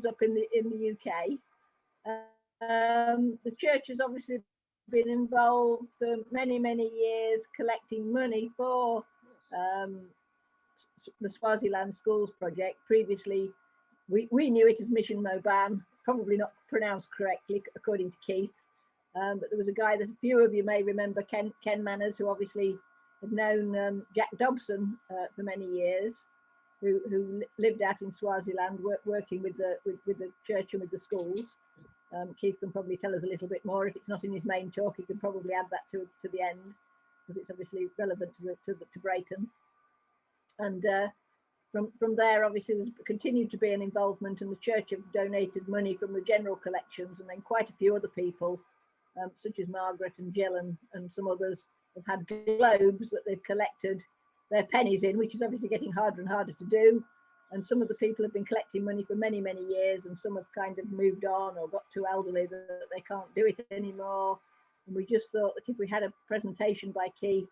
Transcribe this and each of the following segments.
schools up in the UK. The church has obviously been involved for many years collecting money for the Swaziland Schools project. Previously, we knew it as Mission Moban, probably not pronounced correctly according to Keith, but there was a guy that a few of you may remember, Ken Manners, who obviously had known Jack Dobson for many years, who lived out in Swaziland, working with the church and with the schools. Keith can probably tell us a little bit more. If it's not in his main talk, he can probably add that to the end, because it's obviously relevant to Brayton. And from there, obviously, there's continued to be an involvement, and the church have donated money from the general collections, and then quite a few other people, such as Margaret and Jill and some others, have had globes that they've collected their pennies in, which is obviously getting harder and harder to do. And some of the people have been collecting money for many years, and some have kind of moved on or got too elderly that they can't do it anymore. And we just thought that if we had a presentation by Keith,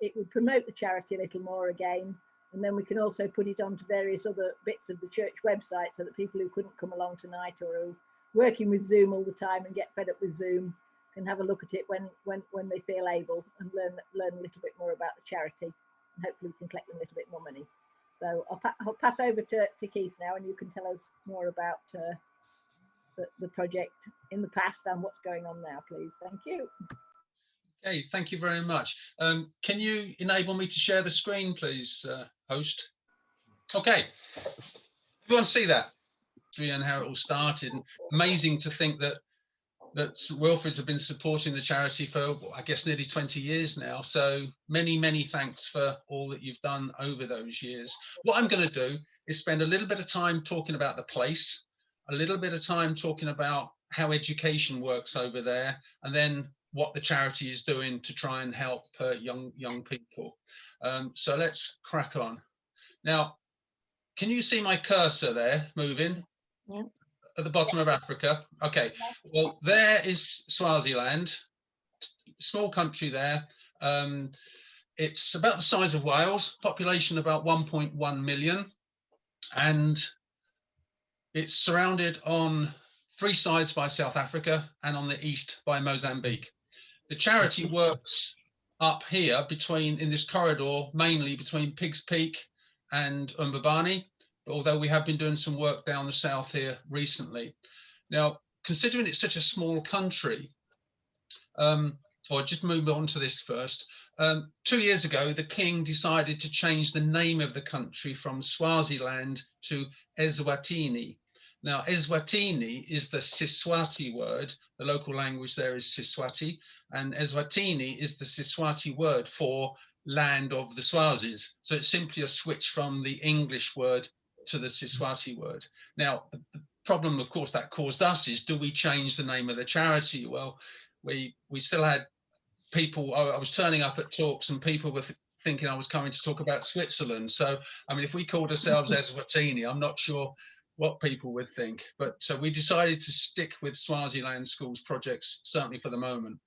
it would promote the charity a little more again. And then we can also put it onto various other bits of the church website, so that people who couldn't come along tonight or who are working with Zoom all the time and get fed up with Zoom can have a look at it when they feel able, and learn a little bit more about the charity. And hopefully we can collect them a little bit more money. So I'll pass over to Keith now, and you can tell us more about the project in the past and what's going on now, please. Thank you. Okay, thank you very much. Can you enable me to share the screen, please, host? Okay, everyone see that? And how it all started. And amazing to think that Wilfrid's have been supporting the charity for, I guess, nearly 20 years now. So many thanks for all that you've done over those years. What I'm going to do is spend a little bit of time talking about the place, a little bit of time talking about how education works over there, and then what the charity is doing to try and help young people. So let's crack on. Now, can you see my cursor there moving? Yeah. At the bottom of Africa. Okay, well, there is Swaziland, small country there. It's about the size of Wales, population about 1.1 million, and it's surrounded on 3 sides by South Africa and on the east by Mozambique. The charity works up here in this corridor, mainly between Pigs Peak and Mbabane, although we have been doing some work down the south here recently. Now, considering it's such a small country, or just move on to this first. 2 years ago, the King decided to change the name of the country from Swaziland to Eswatini. Now, Eswatini is the Siswati word. The local language there is Siswati, and Eswatini is the Siswati word for land of the Swazis. So it's simply a switch from the English word to the Siswati word. Now, the problem, of course, that caused us is, do we change the name of the charity? Well, we still had people, I was turning up at talks and people were thinking I was coming to talk about Switzerland. So, I mean, if we called ourselves Eswatini, I'm not sure what people would think. But so we decided to stick with Swaziland Schools projects, certainly for the moment.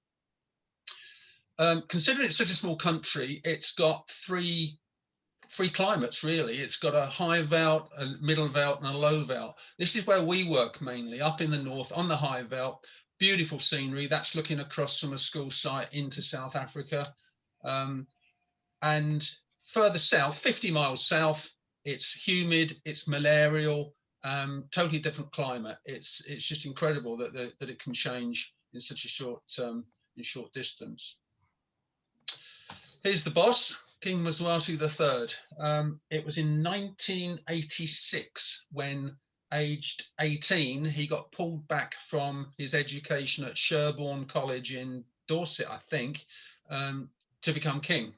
Considering it's such a small country, it's got three climates, really. It's got a high veld, a middle veld, and a low veld. This is where we work mainly, up in the north on the high veld. Beautiful scenery. That's looking across from a school site into South Africa. And further south, 50 miles south, it's humid, it's malarial, totally different climate. It's just incredible that it can change in such a short distance. Here's the boss, King Mswati III. It was in 1986 when, aged 18, he got pulled back from his education at Sherborne College in Dorset, I think, to become king.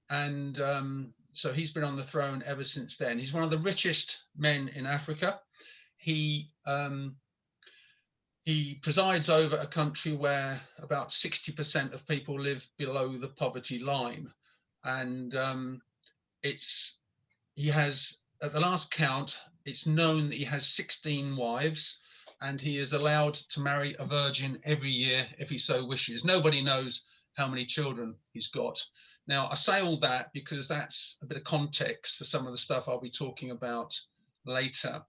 And so he's been on the throne ever since then. He's one of the richest men in Africa. He presides over a country where about 60% of people live below the poverty line. And he has, at the last count, it's known that he has 16 wives, and he is allowed to marry a virgin every year if he so wishes. Nobody knows how many children he's got. Now, I say all that because that's a bit of context for some of the stuff I'll be talking about later.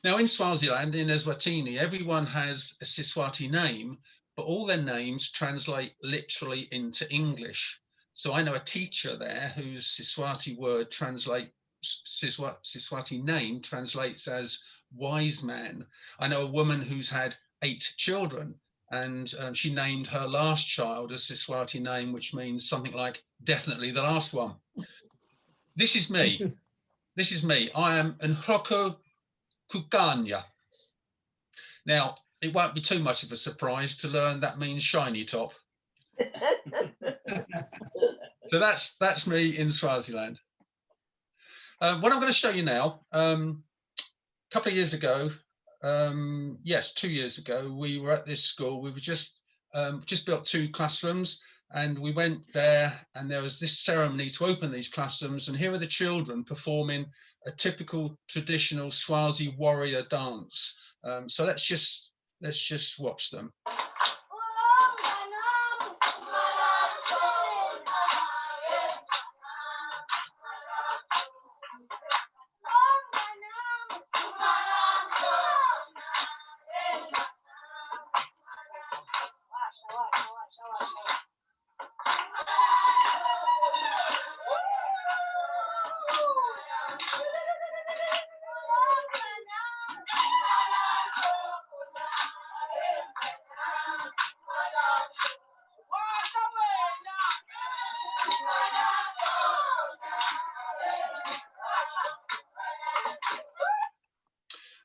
Now in Swaziland, in Eswatini, everyone has a Siswati name, but all their names translate literally into English. So I know a teacher there whose Siswati word Siswati name translates as wise man. I know a woman who's had 8 children, and she named her last child a Siswati name, which means something like definitely the last one. This is me. This is me. I am Nhoko Kukanya. Now, it won't be too much of a surprise to learn that means shiny top. So that's me in Swaziland. What I'm going to show you now, a couple of years ago, yes, 2 years ago, we were at this school. We were just built 2 classrooms, and we went there, and there was this ceremony to open these classrooms, and here are the children performing a typical traditional Swazi warrior dance. So let's just watch them.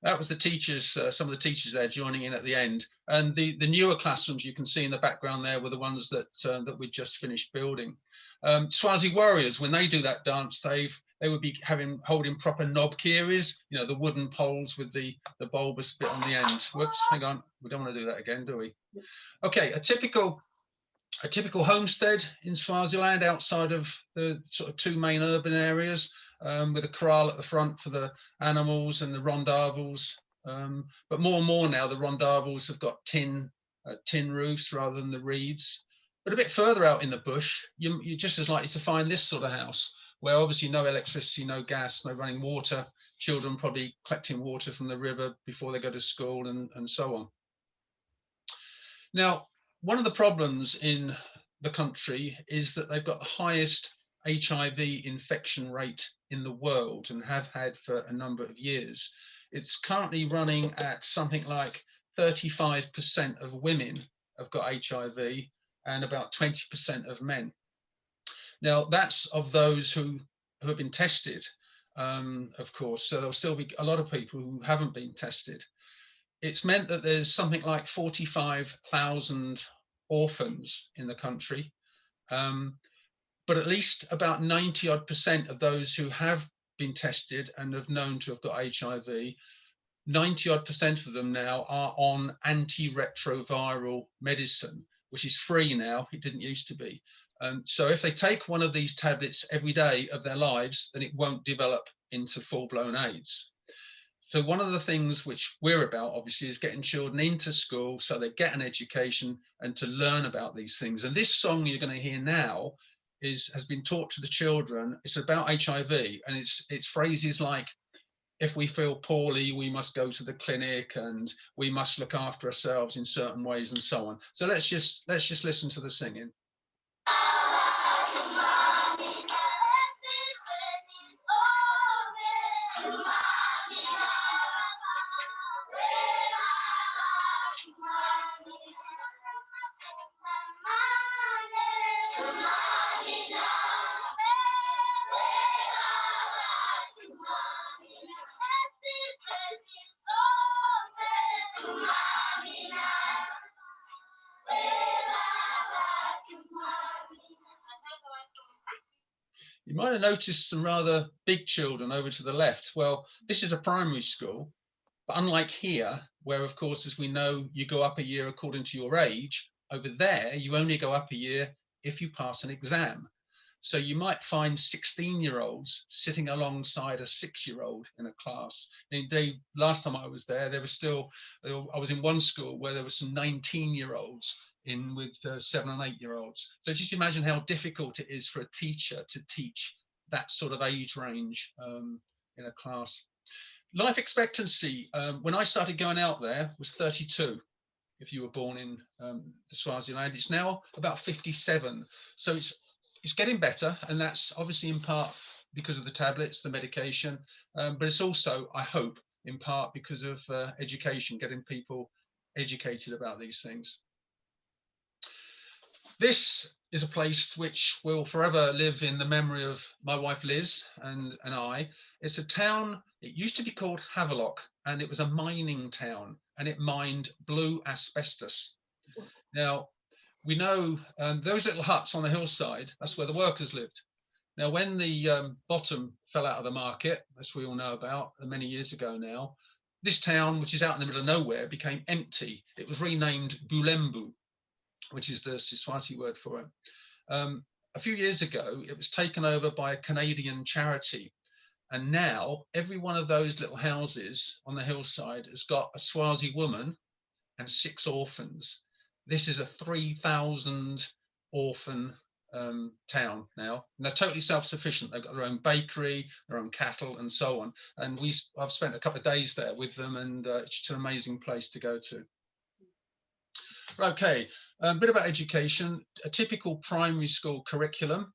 That was the teachers, some of the teachers there joining in at the end. And the newer classrooms you can see in the background there were the ones that that we just finished building. Swazi warriors, when they do that dance, they would be holding proper knob kiris, you know, the wooden poles with the bulbous bit on the end. Whoops, hang on, we don't want to do that again, do we? Okay, a typical homestead in Swaziland, outside of the sort of 2 main urban areas, with a kraal at the front for the animals and the rondavels. But more and more now, the rondavels have got tin roofs rather than the reeds. But a bit further out in the bush, you're just as likely to find this sort of house, where obviously no electricity, no gas, no running water, children probably collecting water from the river before they go to school, and so on. Now, one of the problems in the country is that they've got the highest HIV infection rate in the world, and have had for a number of years. It's currently running at something like 35% of women have got HIV, and about 20% of men. Now, that's of those who have been tested, of course, so there'll still be a lot of people who haven't been tested. It's meant that there's something like 45,000 orphans in the country, but at least about 90% of those who have been tested and have known to have got HIV, 90% of them now are on antiretroviral medicine, which is free now. It didn't used to be. So if they take one of these tablets every day of their lives, then it won't develop into full-blown AIDS. So one of the things which we're about, obviously, is getting children into school so they get an education and to learn about these things. And this song you're going to hear now has been taught to the children. It's about HIV, and it's phrases like, if we feel poorly, we must go to the clinic, and we must look after ourselves in certain ways, and so on. So let's just listen to the singing. You might have noticed some rather big children over to the left. Well, this is a primary school, but unlike here, where of course, as we know, you go up a year according to your age, over there, you only go up a year if you pass an exam. So you might find 16-year-olds sitting alongside a 6-year-old in a class. Indeed, last time I was there, I was in one school where there were some 19-year-olds in with 7 and 8-year-olds. So just imagine how difficult it is for a teacher to teach that sort of age range in a class. Life expectancy when I started going out there was 32. If you were born in the Swaziland, it's now about 57. So it's getting better, and that's obviously in part because of the tablets, the medication, but it's also, I hope, in part because of education, getting people educated about these things. This is a place which will forever live in the memory of my wife Liz and I. It's a town, it used to be called Havelock, and it was a mining town, and it mined blue asbestos. Now, we know those little huts on the hillside, that's where the workers lived. Now, when the bottom fell out of the market, as we all know about many years ago now, this town, which is out in the middle of nowhere, became empty. It was renamed Bulembu, which is the Siswati word for it. A few years ago, it was taken over by a Canadian charity. And now every one of those little houses on the hillside has got a Swazi woman and 6 orphans. This is a 3,000 orphan town now, and they're totally self-sufficient. They've got their own bakery, their own cattle, and so on. And I've spent a couple of days there with them, and it's just an amazing place to go to. Okay, a bit about education. A typical primary school curriculum.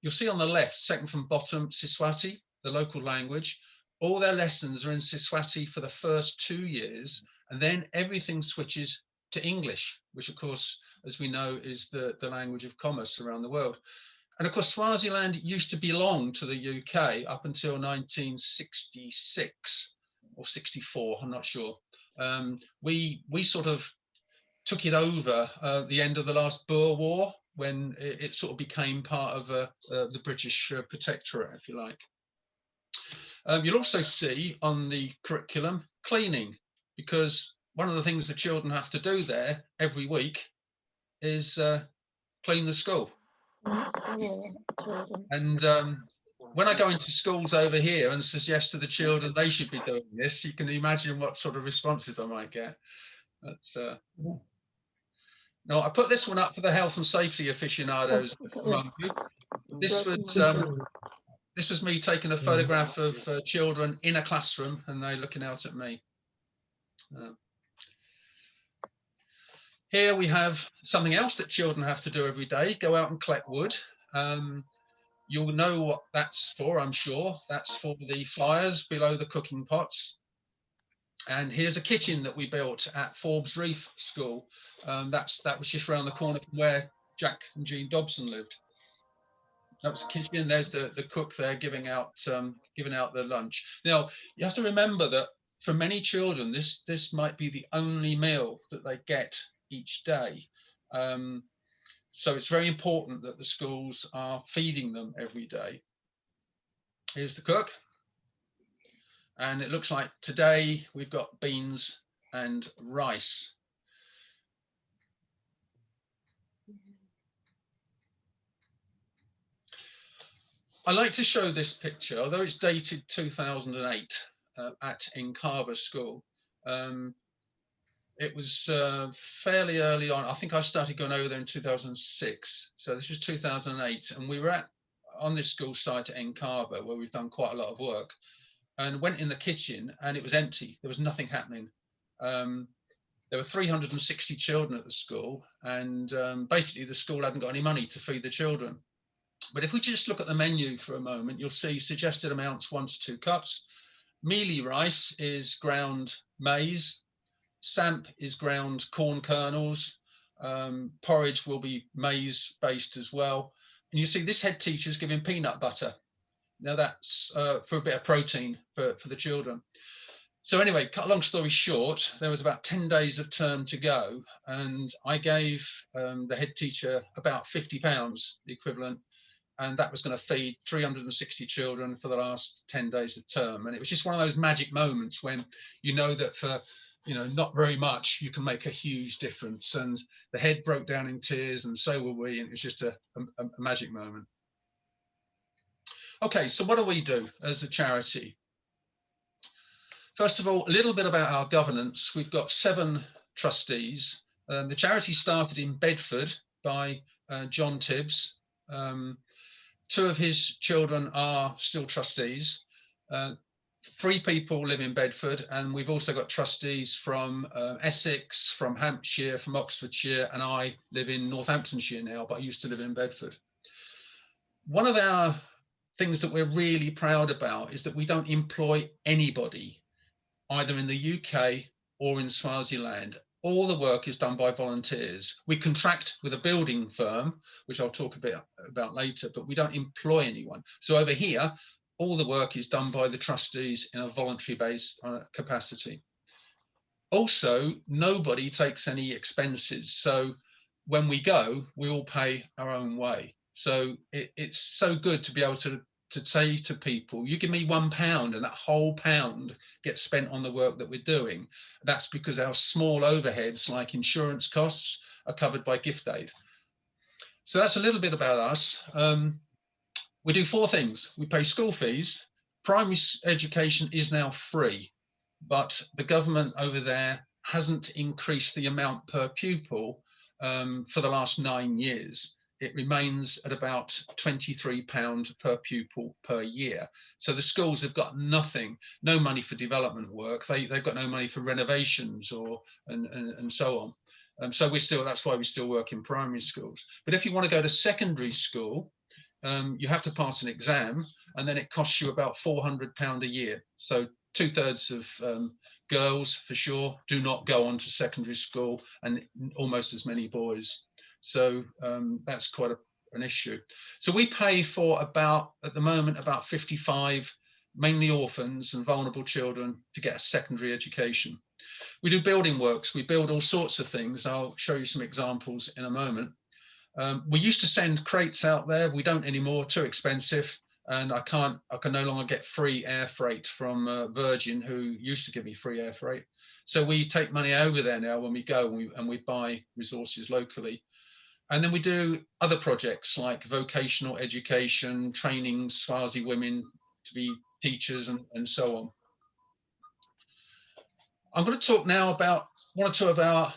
You'll see on the left, second from bottom, Siswati, the local language. All their lessons are in Siswati for the first 2 years, and then everything switches to English, which of course, as we know, is the language of commerce around the world. And of course, Swaziland used to belong to the UK up until 1966 or 64, I'm not sure. We sort of took it over the end of the last Boer War, when it sort of became part of the British protectorate, if you like. You'll also see on the curriculum cleaning, because one of the things the children have to do there every week is clean the school. And when I go into schools over here and suggest to the children they should be doing this, you can imagine what sort of responses I might get. That's now, I put this one up for the health and safety aficionados among you. This was me taking a photograph of children in a classroom, and they're looking out at me. Here we have something else that children have to do every day: go out and collect wood. You'll know what that's for, I'm sure. That's for the fires below the cooking pots. And here's a kitchen that we built at Forbes Reef School. That was just around the corner from where Jack and Jean Dobson lived. That was the kitchen. There's the cook there giving out the lunch. Now, you have to remember that for many children, this might be the only meal that they get each day. So it's very important that the schools are feeding them every day. Here's the cook. And it looks like today we've got beans and rice. I like to show this picture, although it's dated 2008 at Nkaba School. It was fairly early on. I think I started going over there in 2006. So this was 2008. And we were on this school site at Nkaba, where we've done quite a lot of work, and went in the kitchen, and it was empty. There was nothing happening. There were 360 children at the school, and basically the school hadn't got any money to feed the children. But if we just look at the menu for a moment, you'll see suggested amounts 1 to 2 cups. Mealie rice is ground maize. Samp is ground corn kernels. Porridge will be maize based as well. And you see this head teacher is giving peanut butter. Now that's for a bit of protein for the children. So anyway, cut a long story short, there was about 10 days of term to go, and I gave the head teacher about £50, the equivalent, and that was going to feed 360 children for the last 10 days of term. And it was just one of those magic moments when you know that for not very much, you can make a huge difference. And the head broke down in tears, and so were we, and it was just a magic moment. Okay, so what do we do as a charity? First of all, a little bit about our governance. We've got 7 trustees. The charity started in Bedford by John Tibbs. 2 of his children are still trustees. 3 people live in Bedford, and we've also got trustees from Essex, from Hampshire, from Oxfordshire, and I live in Northamptonshire now, but I used to live in Bedford. One of our things that we're really proud about is that we don't employ anybody, either in the UK or in Swaziland. All the work is done by volunteers. We contract with a building firm, which I'll talk a bit about later, but we don't employ anyone. So over here, all the work is done by the trustees in a voluntary based capacity. Also, nobody takes any expenses. So when we go, we all pay our own way. So it's so good to be able to say to people, you give me £1 and that whole pound gets spent on the work that we're doing. That's because our small overheads like insurance costs are covered by gift aid. So that's a little bit about us. We do 4 things. We pay school fees. Primary education is now free, but the government over there hasn't increased the amount per pupil for the last 9 years. It remains at about £23 per pupil per year. So the schools have got nothing, no money for development work. They've got no money for renovations and so on. So that's why we still work in primary schools. But if you want to go to secondary school, you have to pass an exam, and then it costs you about £400 a year. So 2/3 of girls, for sure, do not go on to secondary school, and almost as many boys. So that's quite an issue. So we pay for at the moment, about 55, mainly orphans and vulnerable children, to get a secondary education. We do building works. We build all sorts of things. I'll show you some examples in a moment. We used to send crates out there. We don't anymore, too expensive. And I can no longer get free air freight from Virgin, who used to give me free air freight. So we take money over there now when we go, and we buy resources locally. And then we do other projects like vocational education, training Swazi women to be teachers and so on. I'm going to talk now about 1 or 2 of our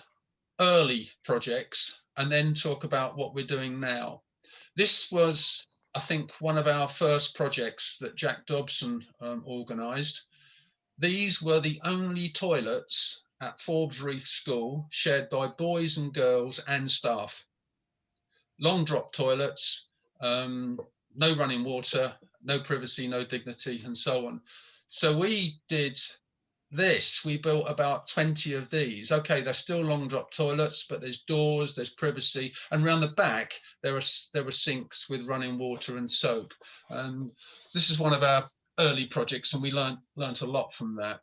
early projects, and then talk about what we're doing now. This was, I think, one of our first projects that Jack Dobson organised. These were the only toilets at Forbes Reef School shared by boys and girls and staff. Long drop toilets, no running water, no privacy, no dignity, and so on. So we did this. We built about 20 of these. Okay, they're still long drop toilets, but there's doors, there's privacy, and around the back there were sinks with running water and soap. And this is one of our early projects, and we learnt a lot from that.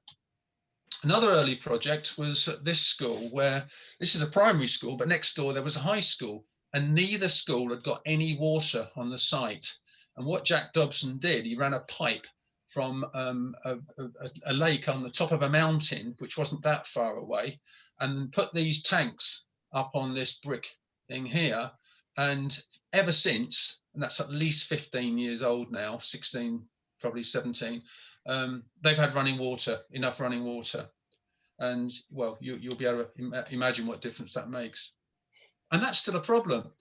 Another early project was at this school, where this is a primary school, but next door there was a high school, and neither school had got any water on the site. And what Jack Dobson did, he ran a pipe from a lake on the top of a mountain, which wasn't that far away, and put these tanks up on this brick thing here. And ever since, and that's at least 15 years old now, 16, probably 17, they've had running water, enough running water. And well, you'll be able to imagine what difference that makes. And that's still a problem.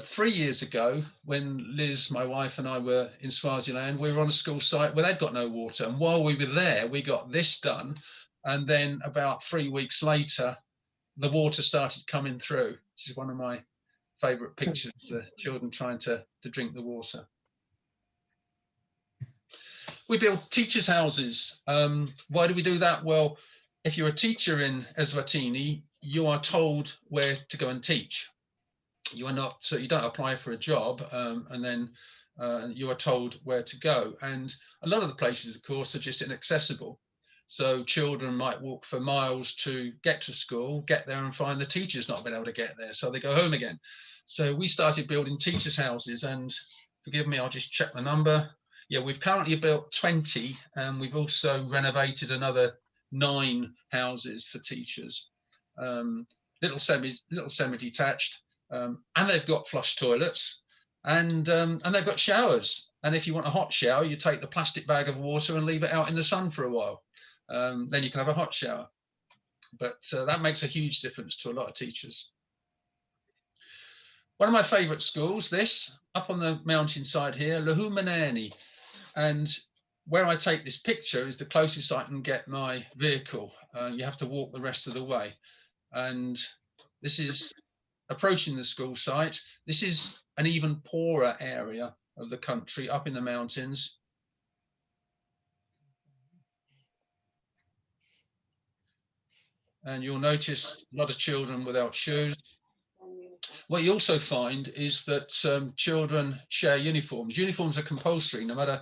3 years ago, when Liz, my wife, and I were in Swaziland, we were on a school site where they'd got no water. And while we were there, we got this done. And then about 3 weeks later, the water started coming through, which is one of my favourite pictures, the children trying to drink the water. We build teachers' houses. Why do we do that? Well, if you're a teacher in Eswatini, you are told where to go and teach. You are not, so you don't apply for a job, and then you are told where to go. And a lot of the places, of course, are just inaccessible. So children might walk for miles to get to school, get there and find the teacher's not been able to get there, so they go home again. So we started building teachers' houses, and forgive me, I'll just check the number. Yeah, we've currently built 20, and we've also renovated another 9 houses for teachers. Little semi-detached, and they've got flush toilets, and they've got showers. And if you want a hot shower, you take the plastic bag of water and leave it out in the sun for a while. Then you can have a hot shower. But that makes a huge difference to a lot of teachers. One of my favourite schools, this, up on the mountainside here, Lahumanani. And where I take this picture is the closest I can get my vehicle. You have to walk the rest of the way. And this is approaching the school site. This is an even poorer area of the country, up in the mountains. And you'll notice a lot of children without shoes. What you also find is that children share uniforms. Uniforms are compulsory, no matter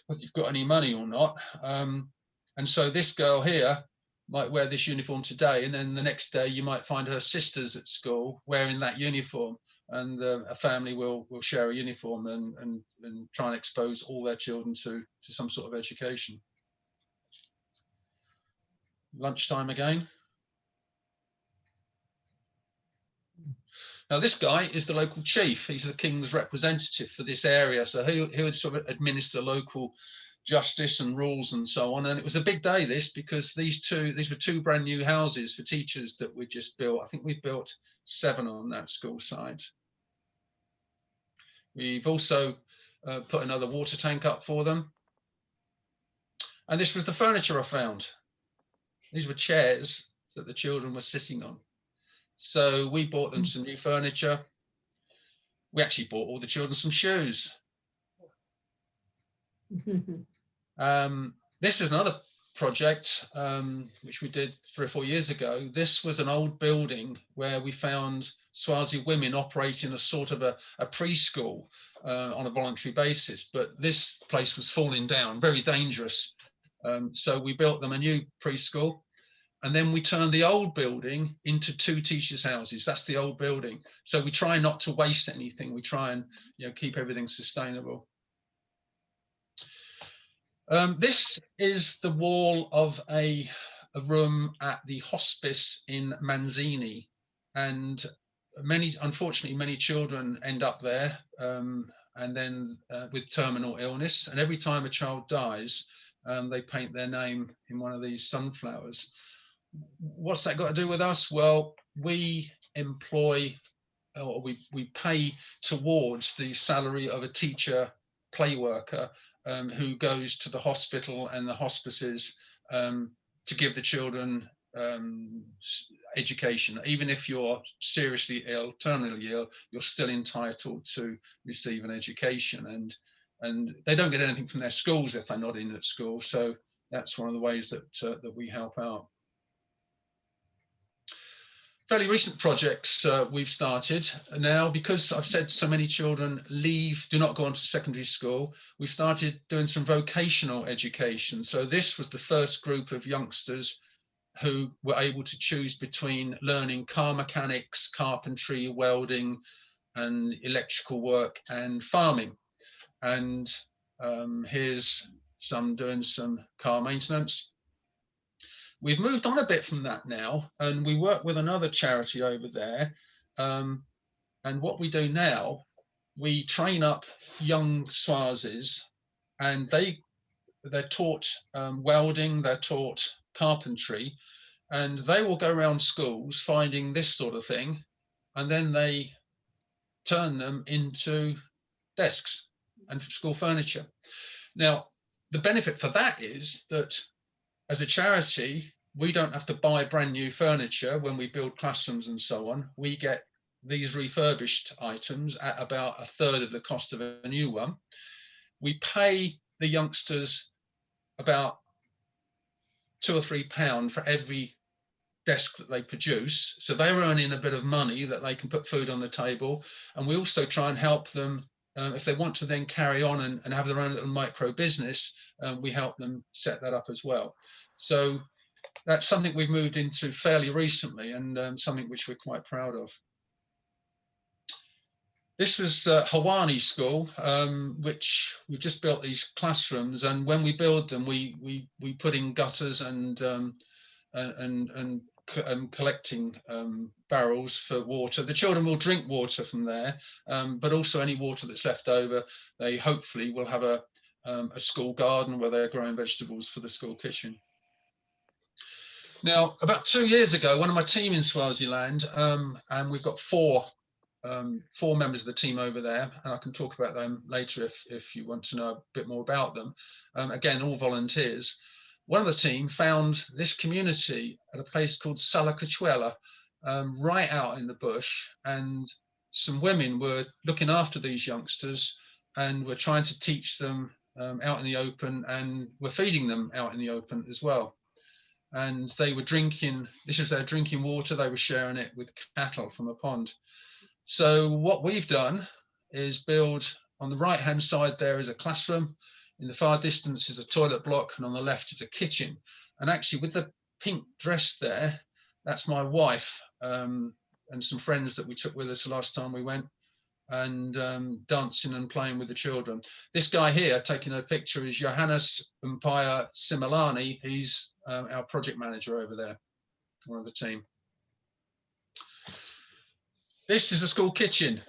whether you've got any money or not. And so this girl here might wear this uniform today, and then the next day you might find her sisters at school wearing that uniform, and a family will share a uniform and try and expose all their children to some sort of education. Lunchtime again. Now, this guy is the local chief. He's the king's representative for this area. So he would sort of administer local justice and rules and so on. And it was a big day, this, because these were two brand new houses for teachers that we just built. I think we built 7 on that school site. We've also put another water tank up for them. And this was the furniture I found. These were chairs that the children were sitting on. So we bought them some new furniture. We actually bought all the children some shoes. This is another project which we did 3 or 4 years ago. This was an old building where we found Swazi women operating a sort of a preschool on a voluntary basis, but this place was falling down, very dangerous. So we built them a new preschool. And then we turned the old building into 2 teachers' houses. That's the old building. So we try not to waste anything. We try and keep everything sustainable. This is the wall of a room at the hospice in Manzini. And unfortunately, many children end up there and then with terminal illness. And every time a child dies, they paint their name in one of these sunflowers. What's that got to do with us? Well, we employ, or we pay towards the salary of a teacher play worker who goes to the hospital and the hospices to give the children education. Even if you're seriously ill, terminally ill, you're still entitled to receive an education, and they don't get anything from their schools if they're not in at school. So that's one of the ways that we help out. Fairly recent projects we've started now, because I've said so many children do not go on to secondary school. We've started doing some vocational education. So this was the first group of youngsters who were able to choose between learning car mechanics, carpentry, welding, and electrical work and farming. And here's some doing some car maintenance. We've moved on a bit from that now, and we work with another charity over there. And what we do now, we train up young Swazis, and they're taught welding, they're taught carpentry, and they will go around schools finding this sort of thing, and then they turn them into desks and school furniture. Now, the benefit for that is that as a charity, we don't have to buy brand new furniture when we build classrooms and so on. We get these refurbished items at about 1/3 of the cost of a new one. We pay the youngsters about £2 or £3 for every desk that they produce. So they're earning a bit of money that they can put food on the table. And we also try and help them if they want to then carry on and have their own little micro business. We help them set that up as well. So that's something we've moved into fairly recently, and something which we're quite proud of. This was Hawani School, which we just built these classrooms, and when we build them, we put in gutters and collecting barrels for water. The children will drink water from there, but also any water that's left over, they hopefully will have a school garden where they're growing vegetables for the school kitchen. Now, about 2 years ago, one of my team in Swaziland, and we've got 4 4 members of the team over there, and I can talk about them later if you want to know a bit more about them. Again, all volunteers. One of the team found this community at a place called Salacachuela, right out in the bush, and some women were looking after these youngsters and were trying to teach them out in the open, and were feeding them out in the open as well. And they were drinking, this was their drinking water, they were sharing it with cattle from a pond. So what we've done is build, on the right hand side there is a classroom, in the far distance is a toilet block, and on the left is a kitchen. And actually with the pink dress there, that's my wife and some friends that we took with us the last time we went, and dancing and playing with the children. This guy here taking a picture is Johannes Umpire Similani. He's our project manager over there, one of the team. This is a school kitchen.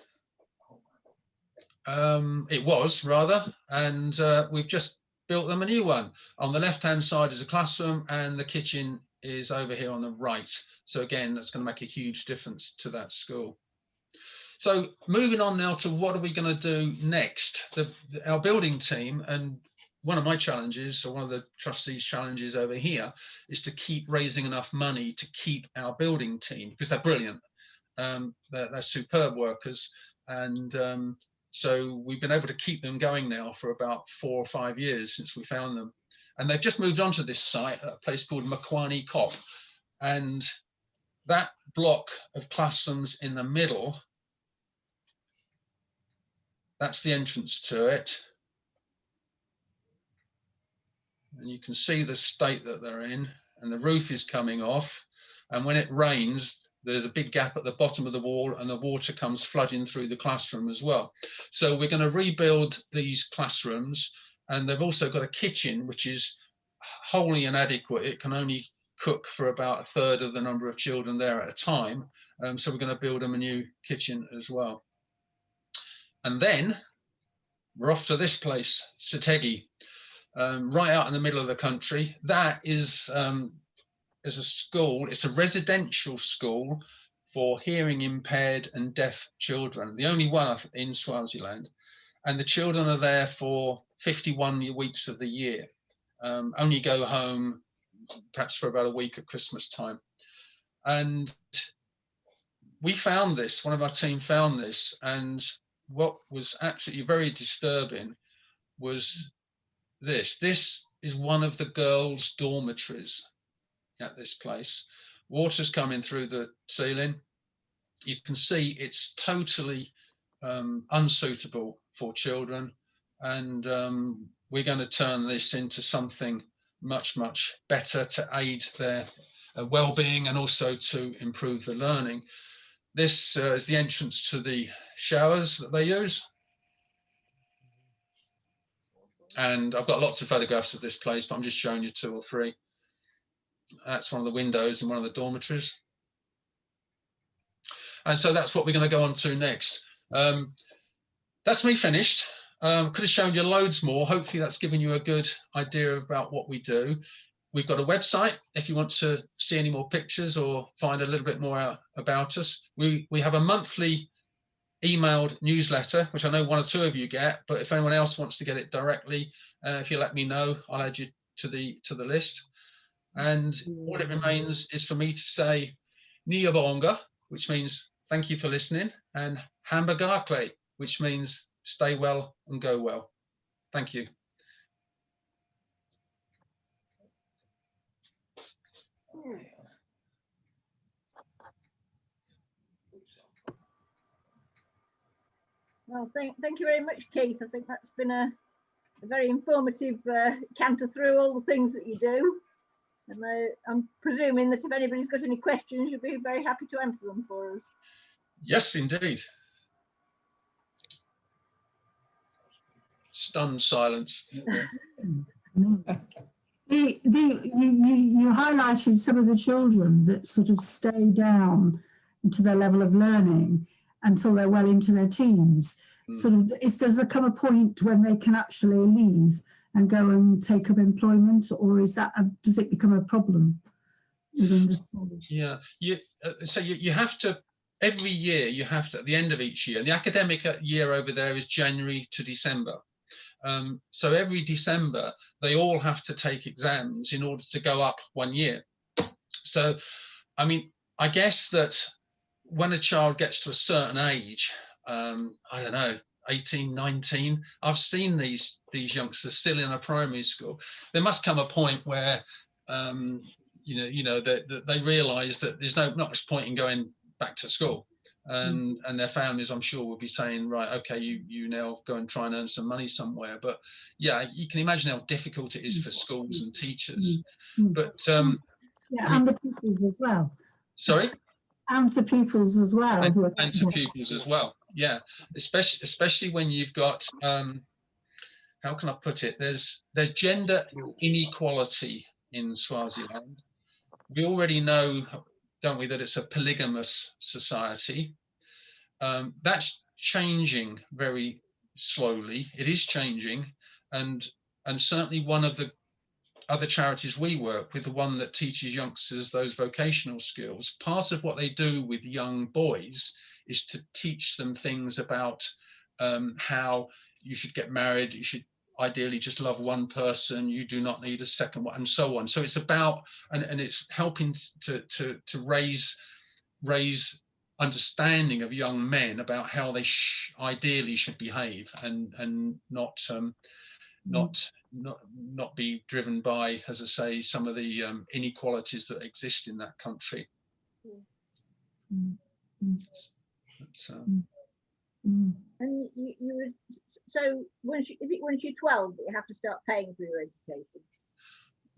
It was rather, and we've just built them a new one. On the left hand side is a classroom, and the kitchen is over here on the right. So again, that's going to make a huge difference to that school. So moving on now to what are we going to do next? Our building team, and one of my challenges, or one of the trustees' challenges over here, is to keep raising enough money to keep our building team, because they're brilliant. They're superb workers, and so we've been able to keep them going now for about 4 or 5 years since we found them. And they've just moved on to this site, a place called Makwani Kop. And that block of classrooms in the middle, that's the entrance to it. And you can see the state that they're in, and the roof is coming off. And when it rains, there's a big gap at the bottom of the wall, and the water comes flooding through the classroom as well. So we're going to rebuild these classrooms, and they've also got a kitchen, which is wholly inadequate. It can only cook for about 1/3 of the number of children there at a time. So we're going to build them a new kitchen as well. And then we're off to this place, Setegi, right out in the middle of the country. That is a school, it's a residential school for hearing impaired and deaf children, the only one in Swaziland. And the children are there for 51 weeks of the year, only go home perhaps for about a week at Christmas time. And we found this, one of our team found this, and what was absolutely very disturbing was this. This is one of the girls' dormitories at this place. Water's coming through the ceiling. You can see it's totally unsuitable for children, and we're going to turn this into something much, much better to aid their well-being and also to improve the learning. This is the entrance to the showers that they use. And I've got lots of photographs of this place, but I'm just showing you 2 or 3. That's one of the windows in one of the dormitories. And so that's what we're going to go on to next. That's me finished. Could have shown you loads more. Hopefully that's given you a good idea about what we do. We've got a website if you want to see any more pictures or find a little bit more out about us. We have a monthly emailed newsletter, which I know 1 or 2 of you get, but if anyone else wants to get it directly, if you let me know, I'll add you to the list. And all it remains is for me to say Niyabonga, which means thank you for listening, and Hambagakle, which means stay well and go well. Thank you. Well, thank you very much, Keith. I think that's been a very informative canter through all the things that you do. And I'm presuming that if anybody's got any questions, you'll be very happy to answer them for us. Yes, indeed. Stunned silence. You highlighted some of the children that sort of stay down to their level of learning until they're well into their teens. Sort of, does there come a point when they can actually leave and go and take up employment, or is that does it become a problem within the school? Yeah, so you have to every year you have to, at the end of each year, and the academic year over there is January to December. So every December, they all have to take exams in order to go up 1 year. So, I mean, I guess that when a child gets to a certain age, I don't know, 18, 19, I've seen these youngsters still in a primary school. There must come a point where, that they realise that there's not much point in going back to school. And their families, I'm sure, will be saying, right, okay, you now go and try and earn some money somewhere. But yeah, you can imagine how difficult it is for schools and teachers. But yeah, and the pupils as well. Sorry? And the pupils as well. And to pupils as well, yeah. Especially when you've got, how can I put it? There's gender inequality in Swaziland. We already know, don't we, that it's a polygamous society. That's changing very slowly. It is changing, and certainly one of the other charities we work with, the one that teaches youngsters those vocational skills, part of what they do with young boys is to teach them things about how you should get married, you should ideally just love one person, you do not need a second one, and so on. So it's about, and it's helping to raise understanding of young men about how they ideally should behave, and not be driven by, as I say, some of the inequalities that exist in that country. And you were, so once you're 12 that you have to start paying for your education?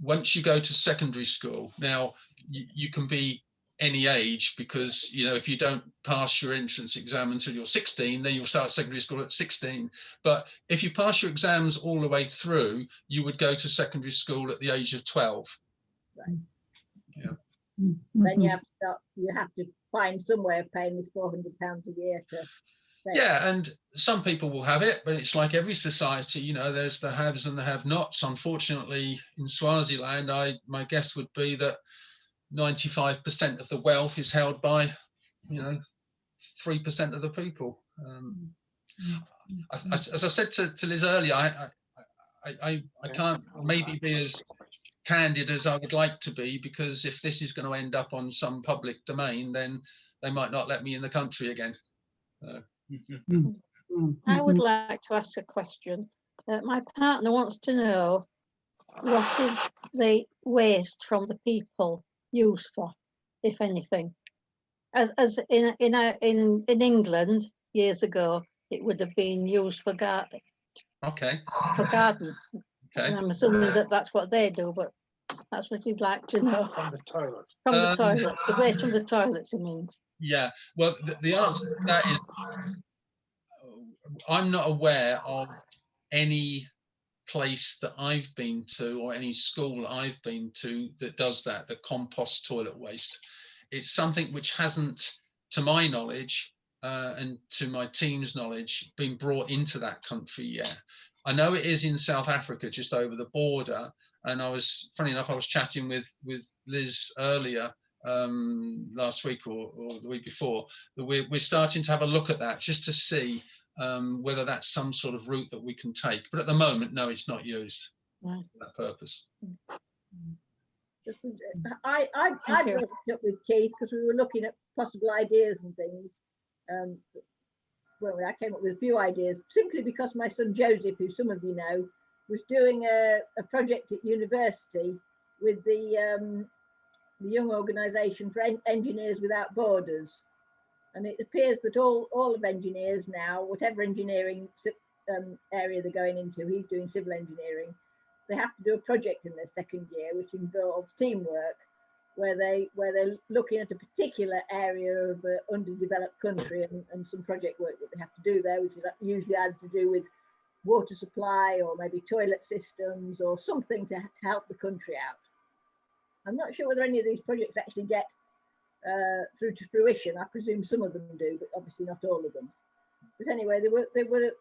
Once you go to secondary school, now you can be any age, because if you don't pass your entrance exam until you're 16, then you'll start secondary school at 16. But if you pass your exams all the way through, you would go to secondary school at the age of 12. Right. Yeah. Then you have to find some way of paying this £400 a year to. Yeah, and some people will have it, but it's like every society, there's the haves and the have-nots. Unfortunately, in Swaziland, my guess would be that 95% of the wealth is held by, 3% of the people. As I said to Liz earlier, I can't maybe be as candid as I would like to be, because if this is going to end up on some public domain, then they might not let me in the country again. I would like to ask a question. My partner wants to know, what is the waste from the people used for, if anything? As in England years ago, it would have been used for garden. Okay. For garden. Okay. And I'm assuming that that's what they do, but that's what he'd like to know. From the toilet. From the toilet, the waste from the toilets, it means. Yeah. Well, the answer to that is, I'm not aware of any place that I've been to, or any school that I've been to, that does that, the compost toilet waste. It's something which hasn't, to my knowledge, and to my team's knowledge, been brought into that country yet. I know it is in South Africa, just over the border, and funny enough, I was chatting with Liz earlier, last week or the week before, that we're starting to have a look at that, just to see whether that's some sort of route that we can take. But at the moment, no, it's not used for that purpose. I brought it up with Keith because we were looking at possible ideas and things. Well, I came up with a few ideas simply because my son Joseph, who some of you know, was doing a project at university with the young organisation for Engineers Without Borders. And it appears that all of engineers now, whatever engineering area they're going into, he's doing civil engineering, they have to do a project in their second year, which involves teamwork, where they're looking at a particular area of an underdeveloped country and some project work that they have to do there, which is usually either to do with water supply or maybe toilet systems or something to help the country out. I'm not sure whether any of these projects actually get through to fruition. I presume some of them do, but obviously not all of them. But anyway, they were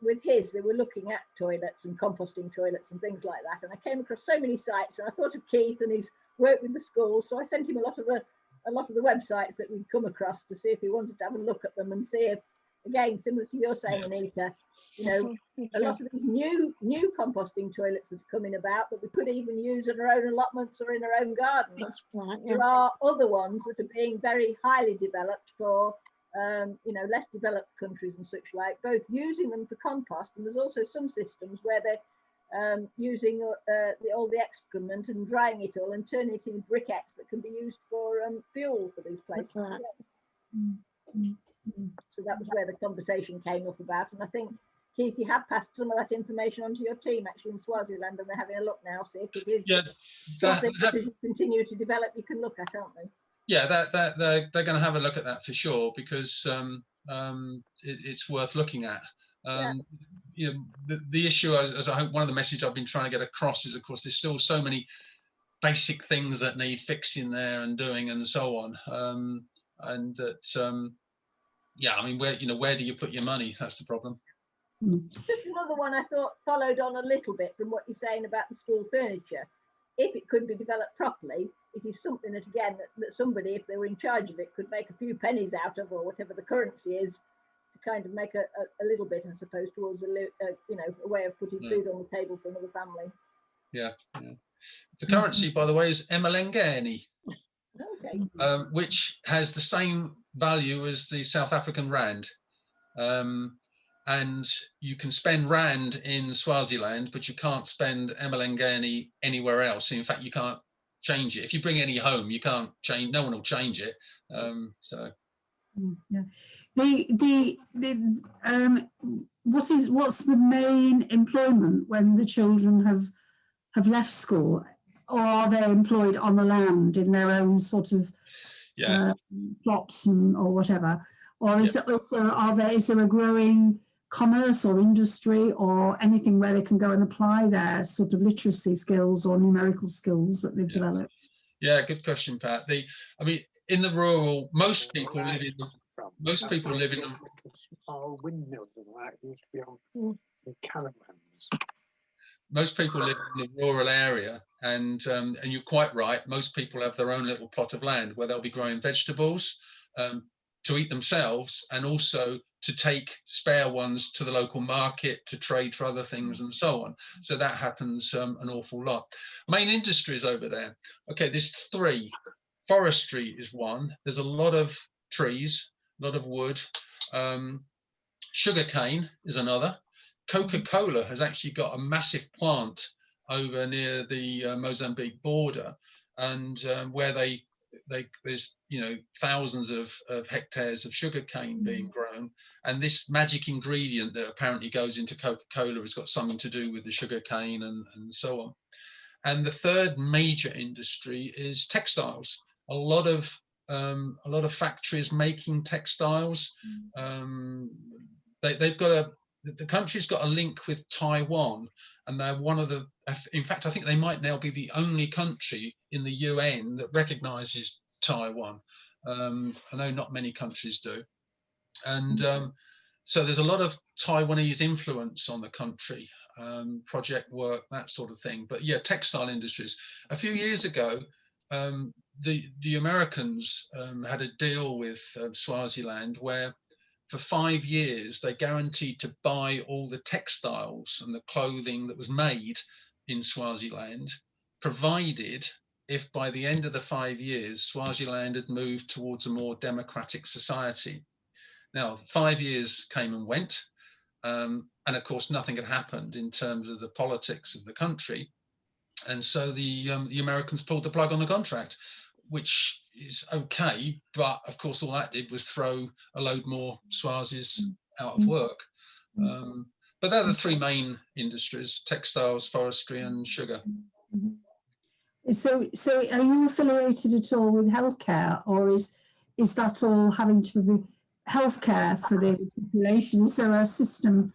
looking at toilets and composting toilets and things like that. And I came across so many sites, and I thought of Keith and his work with the schools. So I sent him a lot of the a lot of the websites that we've come across to see if we wanted to have a look at them and see if, again, similar to you're saying, Anita, you know, a lot of these new composting toilets that are coming about that we could even use in our own allotments or in our own gardens. That's right, There are other ones that are being very highly developed for, you know, less developed countries and such like, both using them for compost, and there's also some systems where they're using all the excrement and drying it all and turning it into briquettes that can be used for fuel for these places. Right. So that was where the conversation came up about, and I think, Keith, you have passed some of that information on to your team actually in Swaziland, and they're having a look now, see if it is something that as you continue to develop you can look at, aren't they? Yeah, they're going to have a look at that for sure, because it's worth looking at. You know, the issue, as I hope one of the messages I've been trying to get across is, of course, there's still so many basic things that need fixing there and doing and so on, and that yeah, I mean, where do you put your money? That's the problem. Just another one I thought followed on a little bit from what you're saying about the school furniture. If it could be developed properly, it is something that, again, that somebody, if they were in charge of it, could make a few pennies out of, or whatever the currency is, to kind of make a little bit, I suppose, towards you know, a way of putting food on the table for another family. Yeah. The currency, by the way, is Emelengeni, which has the same value as the South African rand. And you can spend rand in Swaziland, but you can't spend Emelengeni anywhere else. In fact, you can't change it. If you bring any home, you can't change. No one will change it. So, what's the main employment when the children have left school, or are they employed on the land in their own sort of plots or whatever, or is there a growing commerce or industry or anything where they can go and apply their sort of literacy skills or numerical skills that they've developed? Yeah, good question, Pat. I mean, in the rural, most people live in small windmills and that used to be on caravans. Most people live in the rural area, and you're quite right. Most people have their own little plot of land where they'll be growing vegetables to eat themselves, and also to take spare ones to the local market to trade for other things and so on. So that happens an awful lot. Main industries over there. Okay, there's three. Forestry is one. There's a lot of trees, a lot of wood. Sugarcane is another. Coca-Cola has actually got a massive plant over near the Mozambique border, and where there's thousands of hectares of sugarcane being grown, and this magic ingredient that apparently goes into Coca-Cola has got something to do with the sugarcane and so on. And the third major industry is textiles. A lot of factories making textiles. The country's got a link with Taiwan, and they're one of the, in fact, I think they might now be the only country in the UN that recognizes Taiwan. I know not many countries do. And so there's a lot of Taiwanese influence on the country, project work, that sort of thing. But yeah, textile industries. A few years ago, the Americans had a deal with Swaziland where for 5 years, they guaranteed to buy all the textiles and the clothing that was made in Swaziland, provided if by the end of the 5 years, Swaziland had moved towards a more democratic society. Now, 5 years came and went, and of course, nothing had happened in terms of the politics of the country. And so the Americans pulled the plug on the contract, which is okay, but of course all that did was throw a load more Swazis out of work. But they're the three main industries: textiles, forestry and sugar. So are you affiliated at all with healthcare, or is that all having to be healthcare for the population? Is there a system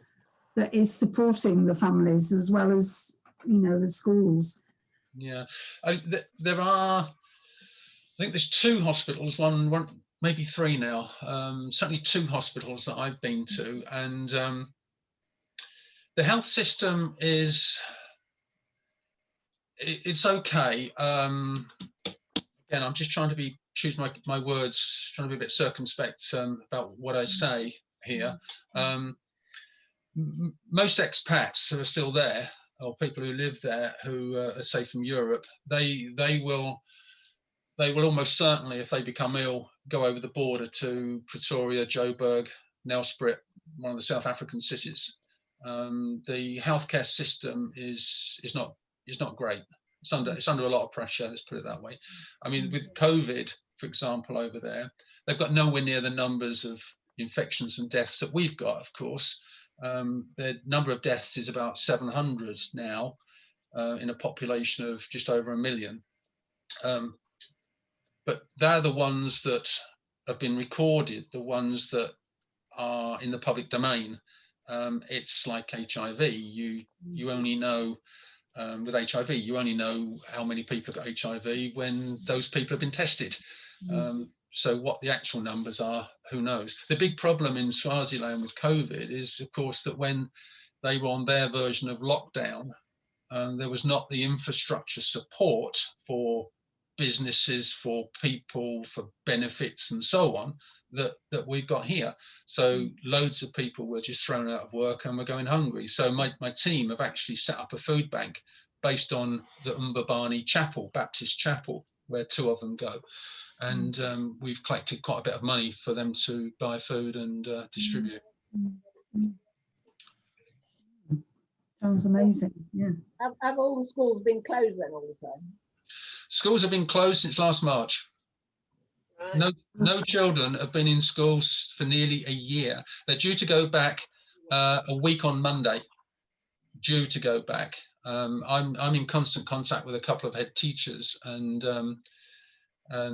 that is supporting the families as well as the schools? Yeah, there are. I think there's 2 hospitals, one maybe 3 now. Certainly 2 hospitals that I've been to, and the health system it's okay. Again, I'm just trying to be choose my words, trying to be a bit circumspect about what I say here. Most expats who are still there, or people who live there, who are say from Europe, they will almost certainly, if they become ill, go over the border to Pretoria, Joburg, Nelspruit, one of the South African cities. The healthcare system is not great. It's under a lot of pressure. Let's put it that way. I mean, with COVID, for example, over there, they've got nowhere near the numbers of infections and deaths that we've got. Of course, the number of deaths is about 700 now, in a population of just over 1 million. But they're the ones that have been recorded, the ones that are in the public domain. It's like HIV. You only know, with HIV, you only know how many people have got HIV when those people have been tested. So what the actual numbers are, who knows? The big problem in Swaziland with COVID is, of course, that when they were on their version of lockdown, there was not the infrastructure support for businesses, for people, for benefits and so on that we've got here. So loads of people were just thrown out of work and were going hungry. So my team have actually set up a food bank based on the Mbabane Chapel, Baptist Chapel, where 2 of them go. And we've collected quite a bit of money for them to buy food and distribute. Sounds amazing. Yeah. Have all the schools been closed then all the time? Schools have been closed since last March. Right. No children have been in schools for nearly a year. They're due to go back a week on Monday. Due to go back. I'm in constant contact with a couple of head teachers, and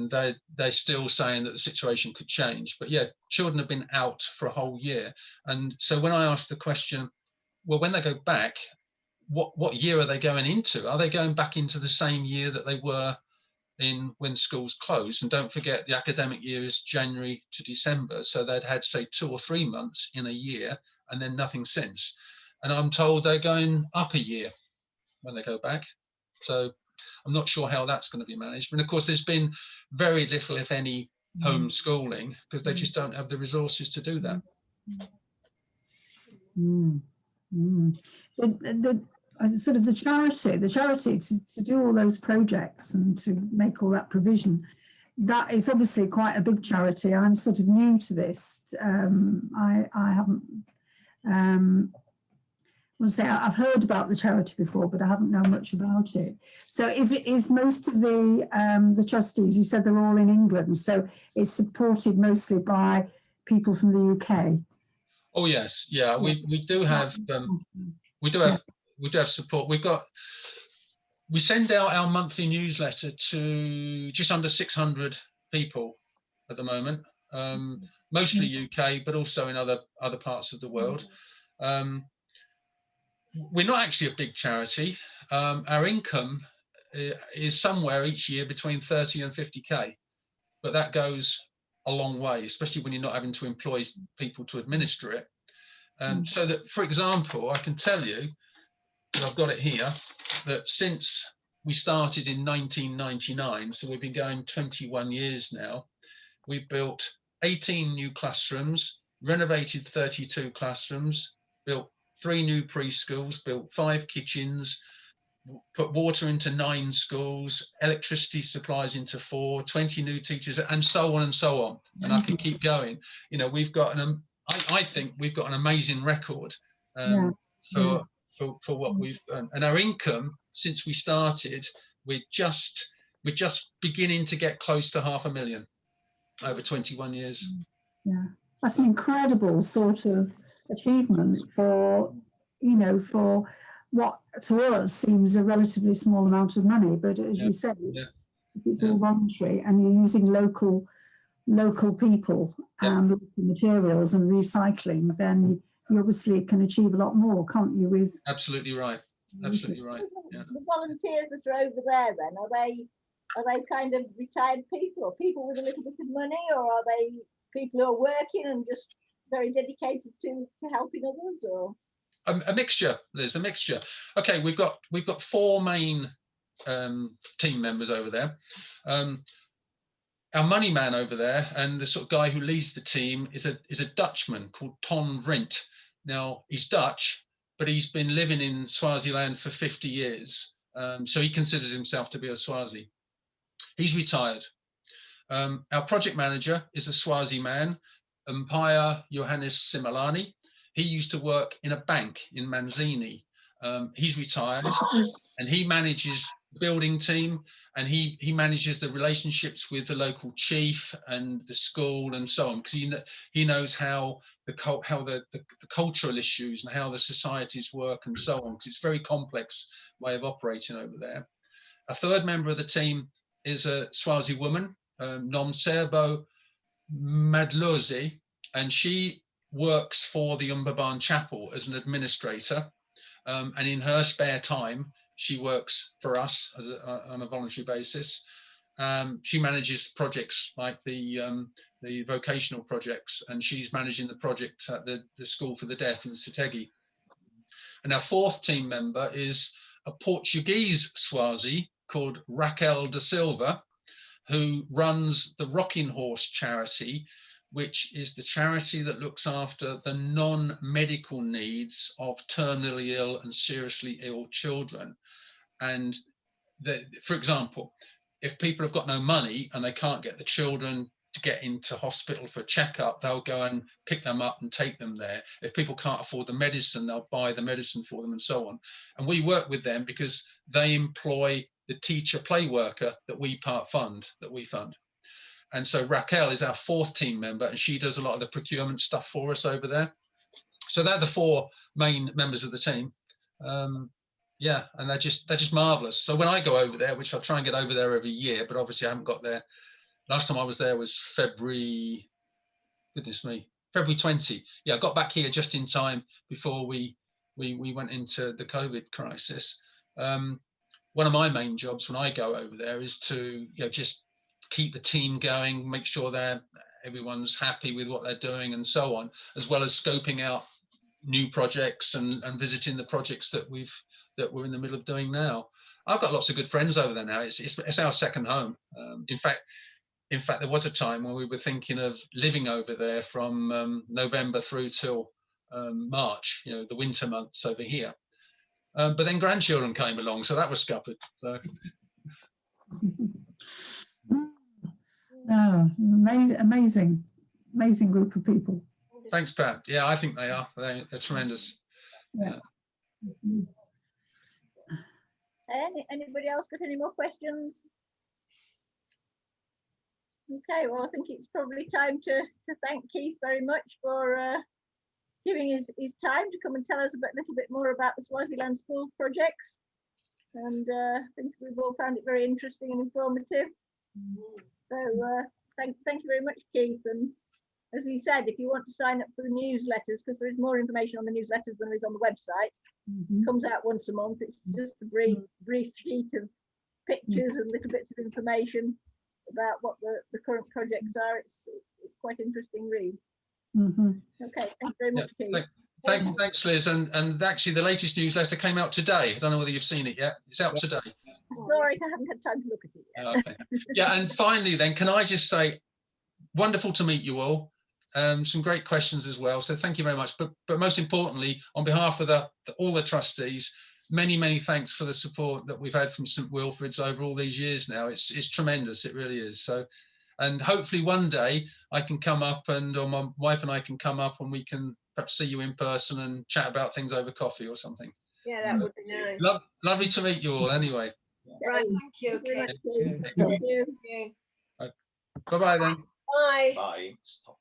they're still saying that the situation could change. But yeah, children have been out for a whole year. And so when I asked the question, well, when they go back, what year are they going into? Are they going back into the same year that they were in when schools closed? And don't forget, the academic year is January to December. So they'd had, say, 2 or 3 months in a year and then nothing since. And I'm told they're going up a year when they go back. So I'm not sure how that's going to be managed. And of course, there's been very little, if any, homeschooling because they just don't have the resources to do that. Sort of the charity to do all those projects and to make all that provision, that is obviously quite a big charity. I'm sort of new to this. I haven't, I've heard about the charity before, but I haven't known much about it. So is most of the trustees, you said they're all in England, so it's supported mostly by people from the UK? Oh yes, yeah. We do have support. We send out our monthly newsletter to just under 600 people at the moment, mostly UK, but also in other parts of the world. We're not actually a big charity. Our income is somewhere each year between 30 and 50k, but that goes a long way, especially when you're not having to employ people to administer it. So that, for example, I can tell you, I've got it here, that since we started in 1999, so we've been going 21 years now, we've built 18 new classrooms, renovated 32 classrooms, built 3 new preschools, built 5 kitchens, put water into 9 schools, electricity supplies into 4, 20 new teachers, and so on and so on. And I can keep going. You know, we've got I think we've got an amazing record for what we've done. And our income since we started, we're just beginning to get close to 500,000 over 21 years. Yeah, that's an incredible sort of achievement for what to us seems a relatively small amount of money, but as you said, it's all voluntary, and you're using local people and local materials and recycling, then you obviously can achieve a lot more, can't you? With absolutely right. Absolutely right. Yeah. The volunteers that are over there, then are they kind of retired people, or people with a little bit of money, or are they people who are working and just very dedicated to helping others? Or a mixture, Liz, a mixture. Okay, we've got 4 main team members over there. our money man over there, and the sort of guy who leads the team, is a Dutchman called Ton Rint. Now, he's Dutch, but he's been living in Swaziland for 50 years. So he considers himself to be a Swazi. He's retired. Our project manager is a Swazi man, Mpaya Johannes Simelani. He used to work in a bank in Manzini. He's retired, and he manages the building team, and he manages the relationships with the local chief and the school and so on, because he knows how the cultural issues and how the societies work and so on, because it's a very complex way of operating over there. A third member of the team is a Swazi woman, Nomsebo Madlozi, and she works for the Umbaban Chapel as an administrator. And in her spare time, she works for us on a voluntary basis. She manages projects like the vocational projects, and she's managing the project at the School for the Deaf in Sitegi. And our fourth team member is a Portuguese Swazi called Raquel da Silva, who runs the Rocking Horse charity, which is the charity that looks after the non-medical needs of terminally ill and seriously ill children. And for example, if people have got no money and they can't get the children to get into hospital for a checkup, they'll go and pick them up and take them there. If people can't afford the medicine, they'll buy the medicine for them and so on. And we work with them because they employ the teacher play worker that we fund. And so Raquel is our fourth team member, and she does a lot of the procurement stuff for us over there. So they're the four main members of the team. Yeah, and they're just marvelous. So when I go over there, which I'll try and get over there every year, but obviously I haven't got there. Last time I was there was February, goodness me, February 20. Yeah, I got back here just in time before we went into the COVID crisis. One of my main jobs when I go over there is to just keep the team going, make sure everyone's happy with what they're doing and so on, as well as scoping out new projects and visiting the projects that we're in the middle of doing now. I've got lots of good friends over there now. It's our second home. In fact, there was a time when we were thinking of living over there from November through till March, the winter months over here. But then grandchildren came along, so that was scuppered. So. Oh, amazing group of people. Thanks, Pat. Yeah, I think they are. They're tremendous. Yeah. Anybody else got any more questions? Okay, well, I think it's probably time to thank Keith very much for giving his time to come and tell us a little bit more about the Swaziland School projects. And I think we've all found it very interesting and informative. So thank you very much, Keith. And as he said, if you want to sign up for the newsletters, because there is more information on the newsletters than there is on the website, it comes out once a month. It's just a brief sheet of pictures and little bits of information about what the current projects are. It's quite interesting read. Okay, thank you very much, Keith. Thanks, Liz. And actually, the latest newsletter came out today. I don't know whether you've seen it yet. It's out today. Sorry, I haven't had time to look at it yet. Okay. Yeah, and finally, then, can I just say, wonderful to meet you all. Some great questions as well. So thank you very much. But most importantly, on behalf of all the trustees, many thanks for the support that we've had from St Wilfrid's over all these years now. It's tremendous. It really is. So, and hopefully one day I can come up or my wife and I can come up and we can perhaps see you in person and chat about things over coffee or something. Yeah, that would be nice. Lovely to meet you all anyway. Right, thank you. Okay. Thank you. Bye-bye then. Bye. Bye. Stop.